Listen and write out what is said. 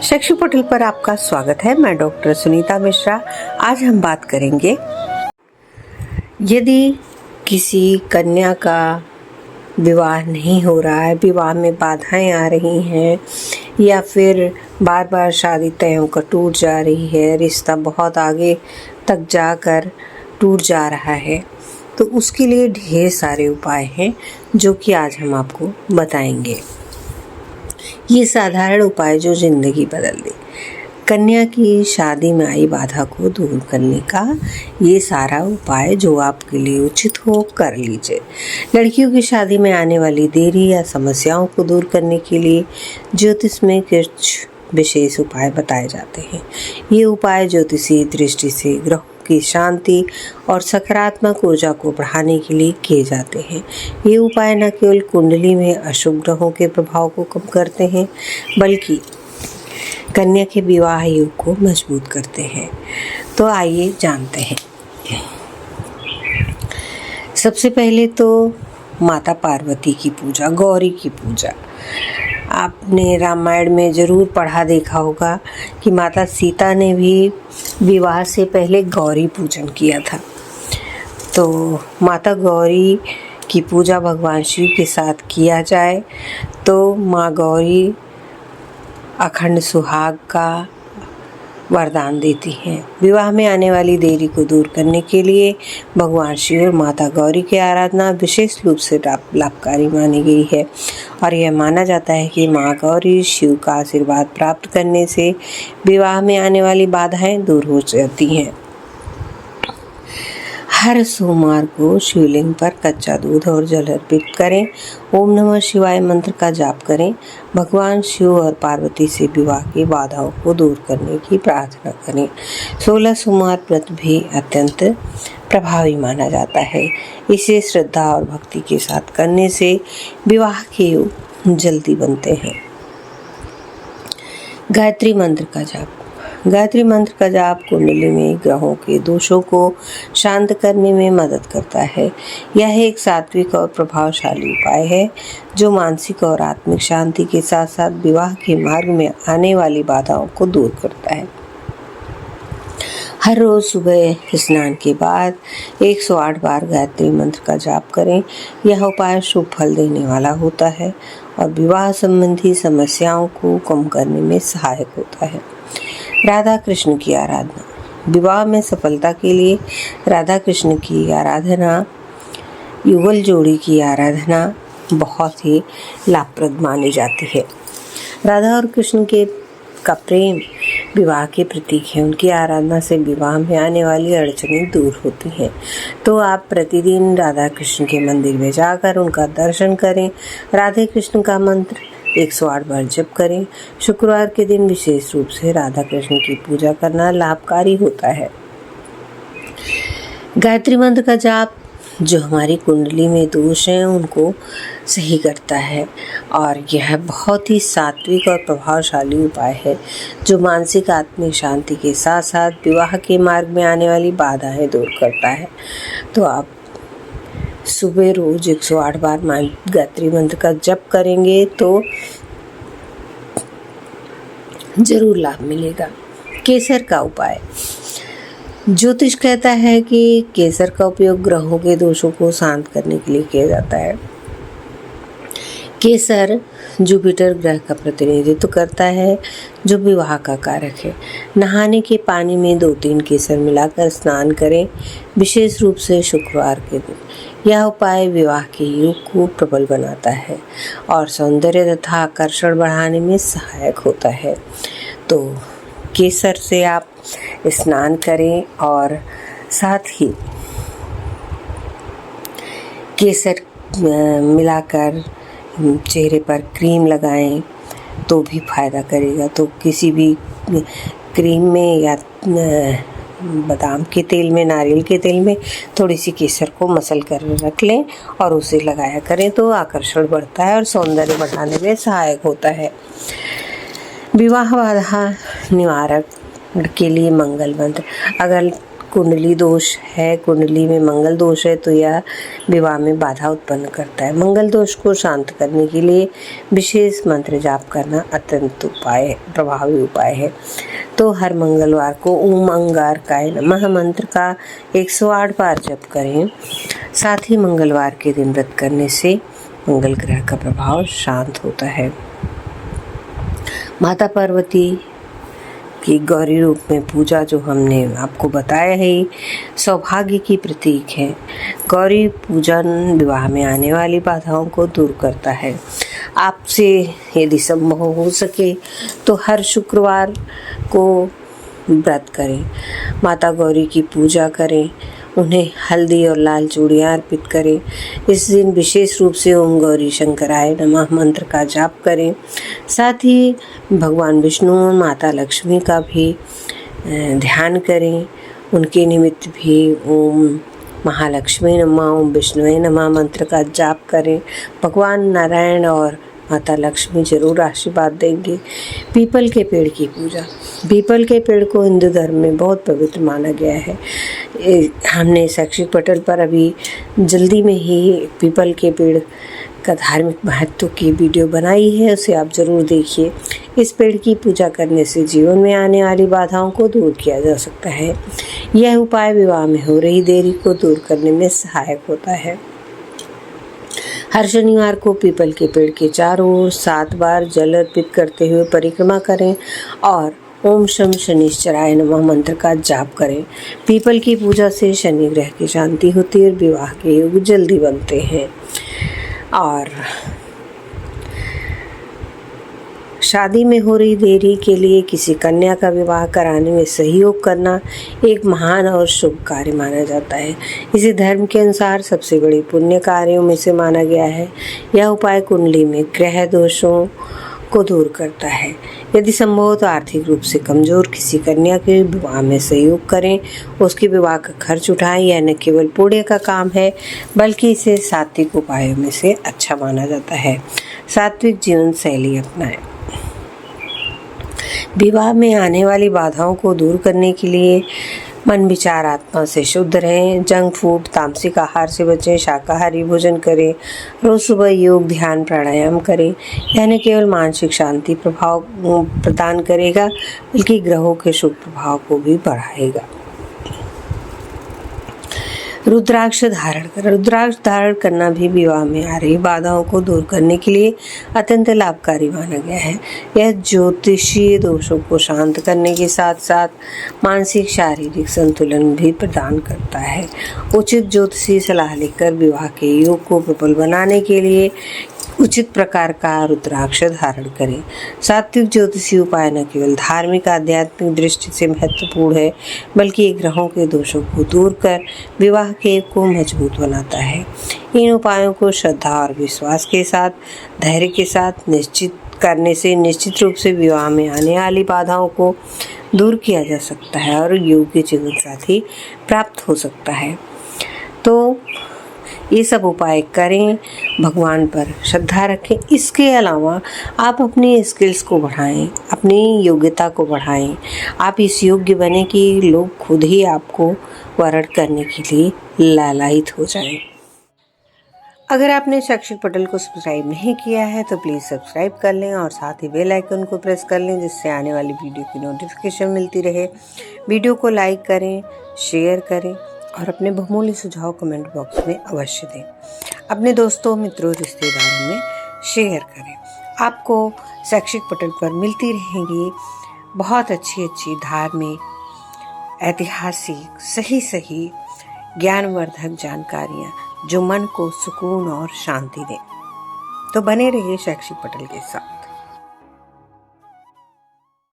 शैक्षिक पोर्टल पर आपका स्वागत है। मैं डॉक्टर सुनीता मिश्रा। आज हम बात करेंगे, यदि किसी कन्या का विवाह नहीं हो रहा है, विवाह में बाधाएं आ रही हैं या फिर बार बार शादी तय होकर टूट जा रही है, रिश्ता बहुत आगे तक जाकर टूट जा रहा है, तो उसके लिए ढेर सारे उपाय हैं जो कि आज हम आपको बताएंगे। ये साधारण उपाय जो जिंदगी बदल दे। कन्या की शादी में आई बाधा को दूर करने का ये सारा उपाय जो आपके लिए उचित हो कर लीजिए। लड़कियों की शादी में आने वाली देरी या समस्याओं को दूर करने के लिए ज्योतिष में कुछ विशेष उपाय बताए जाते हैं। ये उपाय ज्योतिषीय दृष्टि से ग्रहों की शांति और सकारात्मक ऊर्जा को बढ़ाने के लिए किए जाते हैं। ये उपाय न केवल कुंडली में अशुभ ग्रहों के प्रभाव को कम करते हैं, बल्कि कन्या के विवाह योग को मजबूत करते हैं। तो आइए जानते हैं। सबसे पहले तो माता पार्वती की पूजा, गौरी की पूजा। आपने रामायण में ज़रूर पढ़ा देखा होगा कि माता सीता ने भी विवाह से पहले गौरी पूजन किया था। तो माता गौरी की पूजा भगवान शिव के साथ किया जाए तो माँ गौरी अखंड सुहाग का वरदान देती हैं। विवाह में आने वाली देरी को दूर करने के लिए भगवान शिव और माता गौरी की आराधना विशेष रूप से लाभकारी मानी गई है और यह माना जाता है कि माँ गौरी शिव का आशीर्वाद प्राप्त करने से विवाह में आने वाली बाधाएं दूर हो जाती हैं। हर सोमवार को शिवलिंग पर कच्चा दूध और जल अर्पित करें। ओम नमः शिवाय मंत्र का जाप करें। भगवान शिव और पार्वती से विवाह की बाधाओं को दूर करने की प्रार्थना करें। 16 सोमवार व्रत भी अत्यंत प्रभावी माना जाता है। इसे श्रद्धा और भक्ति के साथ करने से विवाह के योग जल्दी बनते हैं। गायत्री मंत्र का जाप। गायत्री मंत्र का जाप कुंडली में ग्रहों के दोषों को शांत करने में मदद करता है। यह एक सात्विक और प्रभावशाली उपाय है जो मानसिक और आत्मिक शांति के साथ साथ विवाह के मार्ग में आने वाली बाधाओं को दूर करता है। हर रोज सुबह स्नान के बाद 108 बार गायत्री मंत्र का जाप करें। यह उपाय शुभ फल देने वाला होता है और विवाह संबंधी समस्याओं को कम करने में सहायक होता है। राधा कृष्ण की आराधना। विवाह में सफलता के लिए राधा कृष्ण की आराधना, युगल जोड़ी की आराधना बहुत ही लाभप्रद मानी जाती है। राधा और कृष्ण का प्रेम विवाह के प्रतीक है। उनकी आराधना से विवाह में आने वाली अड़चनें दूर होती हैं। तो आप प्रतिदिन राधा कृष्ण के मंदिर में जाकर उनका दर्शन करें। राधे कृष्ण का मंत्र 108 बार जप करें। शुक्रवार के दिन विशेष रूप से राधा कृष्ण की पूजा करना लाभकारी होता है। गायत्री मंत्र का जाप जो हमारी कुंडली में दोष हैं उनको सही करता है और यह बहुत ही सात्विक और प्रभावशाली उपाय है जो मानसिक आत्मिक शांति के साथ साथ विवाह के मार्ग में आने वाली बाधाएं दूर करता है। तो आप सुबह रोज 108 बार गायत्री मंत्र का जप करेंगे तो जरूर लाभ मिलेगा। केसर का उपाय। ज्योतिष कहता है कि केसर का उपयोग ग्रहों के दोषों को शांत करने के लिए किया जाता है। केसर जुपिटर ग्रह का प्रतिनिधित्व करता है जो विवाह का कारक है। नहाने के पानी में 2-3 केसर मिलाकर स्नान करें, विशेष रूप से शुक्रवार के दिन। यह उपाय विवाह के योग को प्रबल बनाता है और सौंदर्य तथा आकर्षण बढ़ाने में सहायक होता है। तो केसर से आप स्नान करें और साथ ही केसर मिलाकर चेहरे पर क्रीम लगाएं तो भी फायदा करेगा। तो किसी भी क्रीम में या बादाम के तेल में, नारियल के तेल में थोड़ी सी केसर को मसल कर रख लें और उसे लगाया करें तो आकर्षण बढ़ता है और सौंदर्य बढ़ाने में सहायक होता है। विवाह बाधा निवारक के लिए मंगल मंत्र। अगर कुंडली दोष है, कुंडली में मंगल दोष है, तो यह विवाह में बाधा उत्पन्न करता है। मंगल दोष को शांत करने के लिए विशेष मंत्र जाप करना अत्यंत प्रभावी उपाय है। तो हर मंगलवार को ओम अंगारकाय नमः मंत्र का 108 बार जप करें। साथ ही मंगलवार के दिन व्रत करने से मंगल ग्रह का प्रभाव शांत होता है। माता पार्वती की गौरी रूप में पूजा जो हमने आपको बताया है, सौभाग्य की प्रतीक है। गौरी पूजन विवाह में आने वाली बाधाओं को दूर करता है। आपसे यदि संभव हो सके तो हर शुक्रवार को व्रत करें, माता गौरी की पूजा करें, उन्हें हल्दी और लाल चूड़ियाँ अर्पित करें। इस दिन विशेष रूप से ओम गौरी शंकराय नमः मंत्र का जाप करें। साथ ही भगवान विष्णु और माता लक्ष्मी का भी ध्यान करें। उनके निमित्त भी ओम महालक्ष्मी नमः, ओम विष्णुवे नमः मंत्र का जाप करें। भगवान नारायण और माता लक्ष्मी जरूर आशीर्वाद देंगे। पीपल के पेड़ की पूजा। पीपल के पेड़ को हिंदू धर्म में बहुत पवित्र माना गया है। हमने शैक्षिक पटल पर अभी जल्दी में ही पीपल के पेड़ का धार्मिक महत्व की वीडियो बनाई है, उसे आप जरूर देखिए। इस पेड़ की पूजा करने से जीवन में आने वाली बाधाओं को दूर किया जा सकता है। यह उपाय विवाह में हो रही देरी को दूर करने में सहायक होता है। हर शनिवार को पीपल के पेड़ के चारों ओर 7 बार जल अर्पित करते हुए परिक्रमा करें और ओम शम शनिश्चराय नमः मंत्र का जाप करें। पीपल की पूजा से शनि ग्रह की शांति होती है और विवाह के योग जल्दी बनते हैं। और शादी में हो रही देरी के लिए किसी कन्या का विवाह कराने में सहयोग करना एक महान और शुभ कार्य माना जाता है। इसे धर्म के अनुसार सबसे बड़े पुण्य कार्यों में से माना गया है। यह उपाय कुंडली में ग्रह दोषों को दूर करता है। यदि संभव हो तो आर्थिक रूप से कमजोर किसी कन्या के विवाह में सहयोग करें, उसके विवाह का खर्च उठाएं। यह न केवल पुण्य का काम है बल्कि इसे सात्विक उपायों में से अच्छा माना जाता है। सात्विक जीवन शैली अपनाएं। विवाह में आने वाली बाधाओं को दूर करने के लिए मन विचार आत्मा से शुद्ध रहें। जंक फूड तामसिक आहार से बचें, शाकाहारी भोजन करें, रोज सुबह योग ध्यान प्राणायाम करें। यह न केवल मानसिक शांति प्रदान करेगा बल्कि ग्रहों के शुभ प्रभाव को भी बढ़ाएगा। रुद्राक्ष धारण कर। रुद्राक्ष धारण करना भी विवाह में आ रही बाधाओं को दूर करने के लिए अत्यंत लाभकारी माना गया है। यह ज्योतिषीय दोषों को शांत करने के साथ साथ मानसिक शारीरिक संतुलन भी प्रदान करता है। उचित ज्योतिषीय सलाह लेकर विवाह के योग को प्रबल बनाने के लिए उचित प्रकार का रुद्राक्ष धारण करें। सात्विक ज्योतिषीय उपाय न केवल धार्मिक आध्यात्मिक दृष्टि से महत्वपूर्ण है बल्कि ग्रहों के दोषों को दूर कर विवाह के को मजबूत बनाता है। इन उपायों को श्रद्धा और विश्वास के साथ धैर्य के साथ निश्चित करने से निश्चित रूप से विवाह में आने वाली बाधाओं को दूर किया जा सकता है और योग्य जीवन साथी प्राप्त हो सकता है। तो ये सब उपाय करें, भगवान पर श्रद्धा रखें। इसके अलावा आप अपनी स्किल्स को बढ़ाएं, अपनी योग्यता को बढ़ाएं। आप इस योग्य बने कि लोग खुद ही आपको वरण करने के लिए लालायित हो जाएं। अगर आपने शैक्षिक पटल को सब्सक्राइब नहीं किया है तो प्लीज़ सब्सक्राइब कर लें और साथ ही बेल आइकन को प्रेस कर लें जिससे आने वाली वीडियो की नोटिफिकेशन मिलती रहे। वीडियो को लाइक करें, शेयर करें और अपने बहुमूल्य सुझाव कमेंट बॉक्स में अवश्य दें। अपने दोस्तों, मित्रों, रिश्तेदारों में शेयर करें। आपको शैक्षिक पटल पर मिलती रहेंगी बहुत अच्छी अच्छी धार्मिक, ऐतिहासिक, सही ज्ञानवर्धक जानकारियाँ जो मन को सुकून और शांति दें। तो बने रहिए शैक्षिक पटल के साथ।